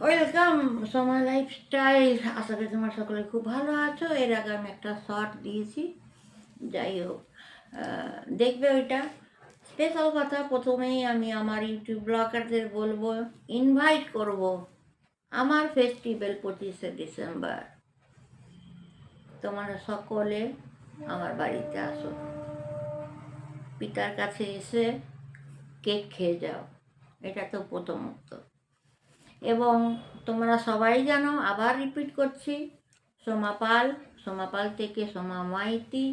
Welcome Soma lifestyle. আশা করি তোমার সকলে খুব ভালো আছো। এর আগে আমি একটা শর্ট দিয়েছি, যাই হোক দেখবে ওইটা। স্পেশাল কথা, প্রথমেই আমি আমার ইউটিউব ব্লগারদের বলবো, ইনভাইট করব আমার ফেস্টিভ্যাল 25শে ডিসেম্বর। তোমরা সকলে আমার বাড়িতে আসো, পিতার কাছে এসে কেক খেয়ে যাও, এটা তো প্রথমত। এবং তোমরা সবাই জানো, আবার রিপিট করছি, সোমা পাল থেকে সোমা মাইতি,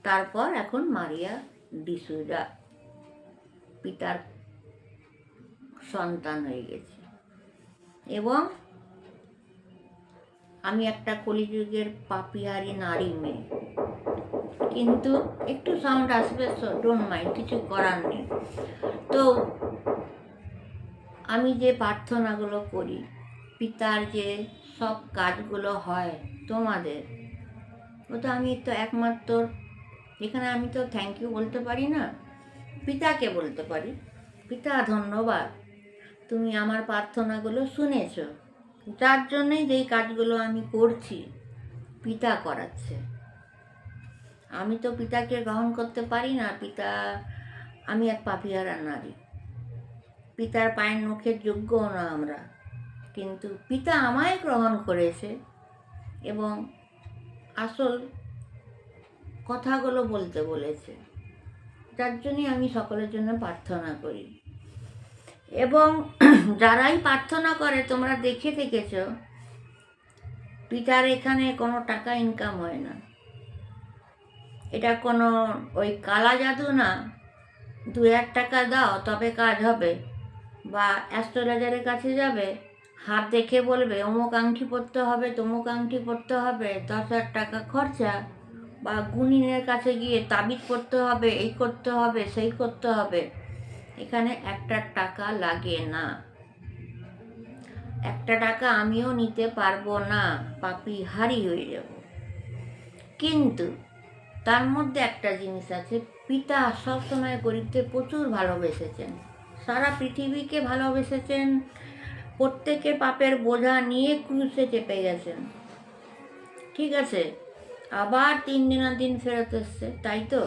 তারপর এখন মারিয়া ডিসুজা পিতার সন্তান হয়ে গেছে। এবং আমি একটা কলিযুগের পাপিহারি নারী মেয়ে, কিন্তু একটু সাউন্ড আসবে, ডোন্ট মাইন্ড, কিছু করার নেই। তো আমি যে প্রার্থনাগুলো করি, পিতার যে সব কাজগুলো হয় তোমাদের, ওটা আমি তো একমাত্র এখানে আমি তো থ্যাংক ইউ বলতে পারি না, পিতাকে বলতে পারি। পিতা ধন্যবাদ, তুমি আমার প্রার্থনাগুলো শুনেছ, যার জন্যই যেই কাজগুলো আমি করছি পিতা করাচ্ছে। আমি তো পিতাকে গ্রহণ করতে পারি না। পিতা, আমি এক পাপিহারা নারী, পিতার পায়ের নখের যোগ্যও না আমরা, কিন্তু পিতা আমায় গ্রহণ করেছে এবং আসল কথাগুলো বলতে বলেছে, যার জন্যই আমি সকলের জন্য প্রার্থনা করি। এবং যারাই প্রার্থনা করে, তোমরা দেখে দেখেছ, পিতার এখানে কোনো টাকা ইনকাম হয় না। এটা কোনো ওই কালা জাদু না, 2,000 টাকা দাও তবে কাজ হবে, বা অ্যাস্ট্রোলজারের কাছে যাবে, হাত দেখে বলবে অমুক আংটি পরতে হবে, তমুক আংটি পরতে হবে, 10,000 টাকা খরচা, বা গুণিনের কাছে গিয়ে তাবিজ পরতে হবে, এই করতে হবে, সেই করতে হবে। এখানে একটা টাকা লাগে না, একটা টাকা আমিও নিতে পারবো না, পাপি হারি হয়ে যাব। কিন্তু তার মধ্যে একটা জিনিস আছে, পিতা সবসময় গরিবদের প্রচুর ভালোবেসেছেন, সারা পৃথিবীকে ভালোবেসেছেন, প্রত্যেকের পাপের বোঝা নিয়ে ক্রুশে চেপে গেছেন, ঠিক আছে, আবার 3 দিন ফেরত এসছে, তাই তো।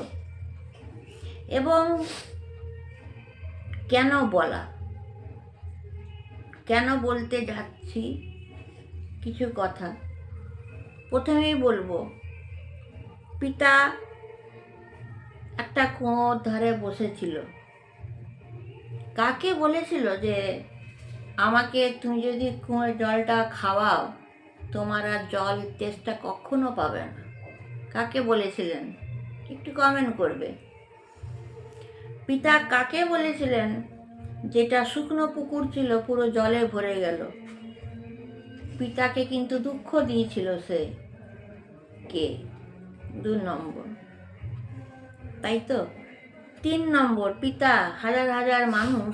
এবং কেন বলতে যাচ্ছি কিছু কথা, প্রথমেই বলবো, পিতা একটা কুয়োর ধারে বসেছিল। কাকে বলেছিল যে আমাকে তুমি যদি কুয়োর জলটা খাওয়াও, তোমার আর জল তেষ্টা কখনো পাবে না? কাকে বলেছিলেন? একটু কমেন্ট করবে। পিতা কাকে বলেছিলেন যেটা শুকনো পুকুর ছিল পুরো জলে ভরে গেল? পিতাকে কিন্তু দুঃখ দিয়েছিল সে, কে? 2 নম্বর, তাই তো। 3 নম্বর, পিতা হাজার হাজার মানুষ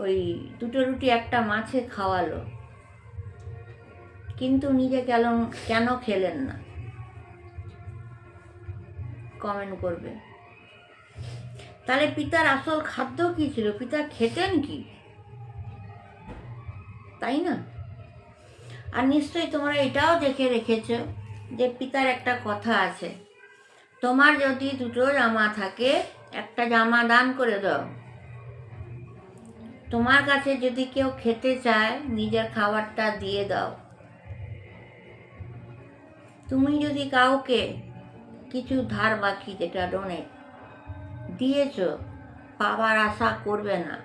ওই 2টো রুটি একটা মাছে খাওয়ালো, কিন্তু নিজে কেন খেলেন না? কমেন্ট করবে। তাহলে পিতার আসল খাদ্য কি ছিল? পিতা খেতেন কি, তাই না? আর নিশ্চয়ই তোমরা এটাও দেখে রেখেছ যে পিতার একটা কথা আছে, তোমার যদি 2টো জামা থাকে, একটা জামা দান করে দাও। তোমার কাছে যদি কেউ খেতে চায়, নিজের খাবারটা দিয়ে দাও। তুমি যদি কাউকে কিছু ধার বাকি, যেটা ডোনেট দিয়েছ, পাওয়ার আশা করবে না।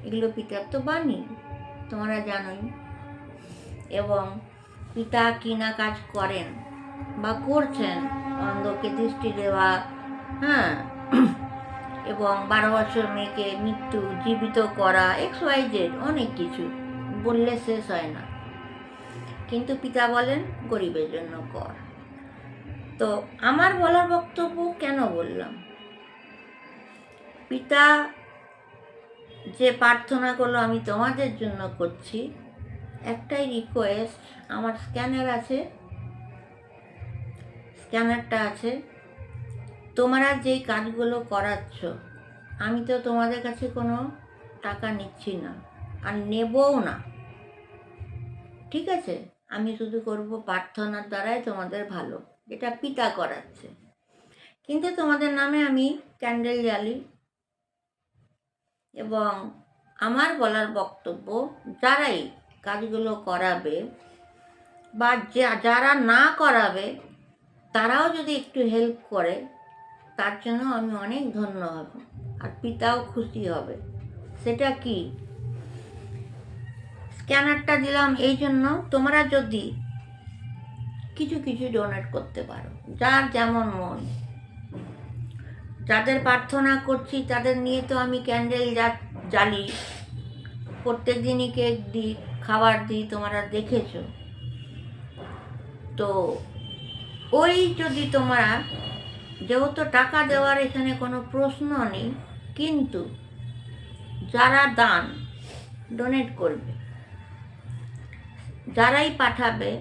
এগুলো পিতার তো বাণী, তোমরা জানোই। এবং পিতা কিনা কাজ করেন বা করছেন, অন্ধকে দৃষ্টি দেওয়া, হ্যাঁ, এবং 12 বছর মেয়েকে মৃত্যু জীবিত করা, XYZ অনেক কিছু বললে শেষ হয় না। কিন্তু পিতা বলেন গরিবের জন্য কর। তো আমার বলার বক্তব্য কেন বললাম, পিতা যে প্রার্থনাগুলো আমি তোমাদের জন্য করছি, একটাই রিকোয়েস্ট, আমার স্ক্যানারটা আছে, তোমরা যেই কাজগুলো করাচ্ছ, আমি তো তোমাদের কাছে কোনো টাকা নিচ্ছি না, আর নেবও না। ঠিক আছে, আমি শুধু করব প্রার্থনার দ্বারাই তোমাদের ভালো, যেটা পিতা করাচ্ছে। কিন্তু তোমাদের নামে আমি ক্যান্ডেল জ্বালি। এবং আমার বলার বক্তব্য, যারাই কাজগুলো করাবে বা যারা না করাবে তারাও যদি একটু হেল্প করে, তার জন্য আমি অনেক ধন্য হব, আর পিতাও খুশি হবে। সেটা কি, স্ক্যানারটা দিলাম এই জন্য তোমরা যদি কিছু কিছু ডোনেট করতে পারো, যার যেমন মন। যাদের প্রার্থনা করছি তাদের নিয়ে তো আমি ক্যান্ডেল জ্বালি, প্রত্যেক দিনই কেক দিই, খাবার দিই, তোমরা দেখেছো। তো ওই যদি তোমরা, যেহেতু টাকা দেওয়ার এখানে কোনো প্রশ্ন নেই, কিন্তু যারা দান ডোনেট করবে, যারাই পাঠাবে,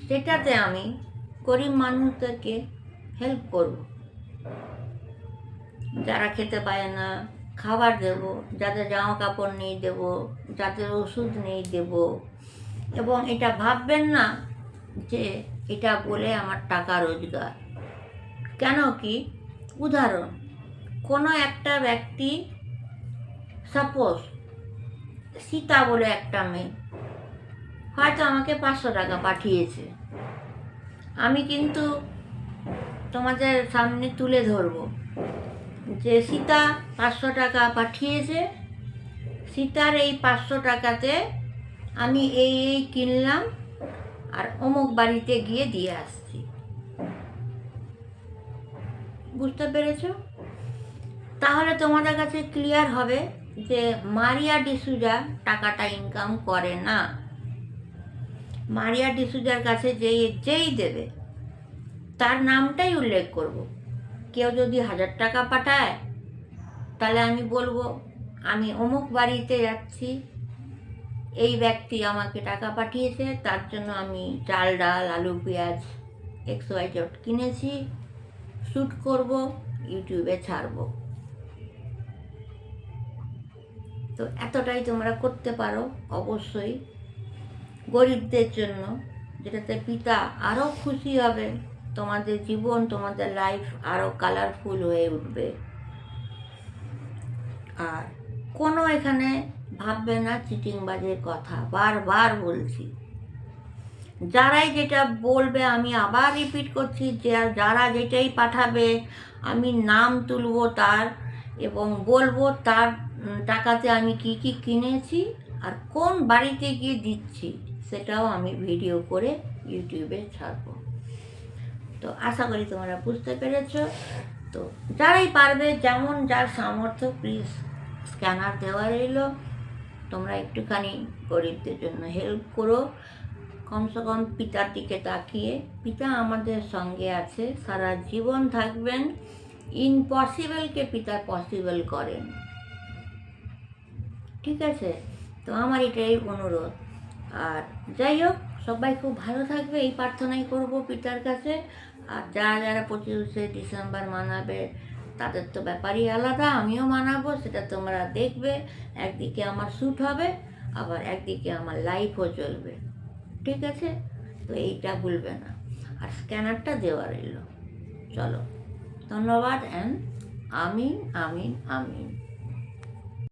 সেটাতে আমি গরিব মানুষদেরকে হেল্প করব। যারা খেতে পায় না খাবার দেব, যাদের জামা কাপড় নেই দেব, যাদের ওষুধ নেই দেব। এবং এটা ভাববেন না যে এটা বলে আমার টাকা রোজগার। কেন কি, উদাহরণ, কোনো একটা ব্যক্তি, সাপোজ সীতা বলে একটা মেয়ে হয়তো আমাকে 500 টাকা পাঠিয়েছে, আমি কিন্তু তোমাদের সামনে তুলে ধরবো যে সীতা 500 টাকা পাঠিয়েছে, সীতার এই 500 টাকাতে আমি এই কিনলাম আর অমুক বাড়িতে গিয়ে দিয়ে আসছি। বুঝতে পেরেছ? তাহলে তোমাদের কাছে ক্লিয়ার হবে যে মারিয়া ডিসুজা টাকাটা ইনকাম করে না। মারিয়া ডিসুজার কাছে যেই দেবে তার নামটাই উল্লেখ করব। কেউ যদি 1000 টাকা পাঠায়, তাহলে আমি বলবো আমি অমুক বাড়িতে যাচ্ছি, এই ব্যক্তি আমাকে টাকা পাঠিয়েছে, তার জন্য আমি চাল ডাল আলু পেঁয়াজ XYZ কিনেছি, শ্যুট করব, ইউটিউবে ছাড়বো। তো এতটাই তোমরা করতে পারো অবশ্যই গরিবদের জন্য, যেটাতে পিতা আরও খুশি হবে, তোমাদের জীবন, তোমাদের লাইফ আরও কালারফুল হয়ে উঠবে। আর কোনো এখানে ভাববে না চিটিংবাজের কথা, বারবার বলছি। যারাই যেটা বলবে, আমি আবার রিপিট করছি, যে যারা যেটাই পাঠাবে আমি নাম তুলবো তার, এবং বলবো তার টাকাতে আমি কি কি কিনেছি আর কোন বাড়িতে গিয়ে দিচ্ছি, সেটাও আমি ভিডিও করে ইউটিউবে ছাড়বো। তো আশা করি তোমরা বুঝতে পেরেছ। তো যারাই পারবে, যেমন যার সামর্থ্য, প্লিজ স্ক্যানার দেওয়া রইল, তোমরা একটুখানি গরিবদের জন্য হেল্প করো। কমসে কম পিতার দিকে তাকিয়ে, পিতা আমাদের সঙ্গে আছে, সারা জীবন থাকবেন। ইম্পসিবলকে পিতা পসিবল করেন। ঠিক আছে, তো আমার এটাই অনুরোধ। আর যাই হোক, সবাই খুব ভালো থাকবে, এই প্রার্থনাই করব পিতার কাছে। আর যারা যারা 25শে ডিসেম্বর মানাবে, তাদের তো ব্যাপারই আলাদা, আমিও মানাবো, সেটা তোমরা দেখবে। একদিকে আমার শ্যুট হবে, আবার একদিকে আমার লাইফও চলবে। ঠিক আছে, তো এইটা ভুলবে না। আর স্ক্যানারটা দেওয়া রইল। চলো, ধন্যবাদ। অ্যান্ড আমিন আমিন আমিন।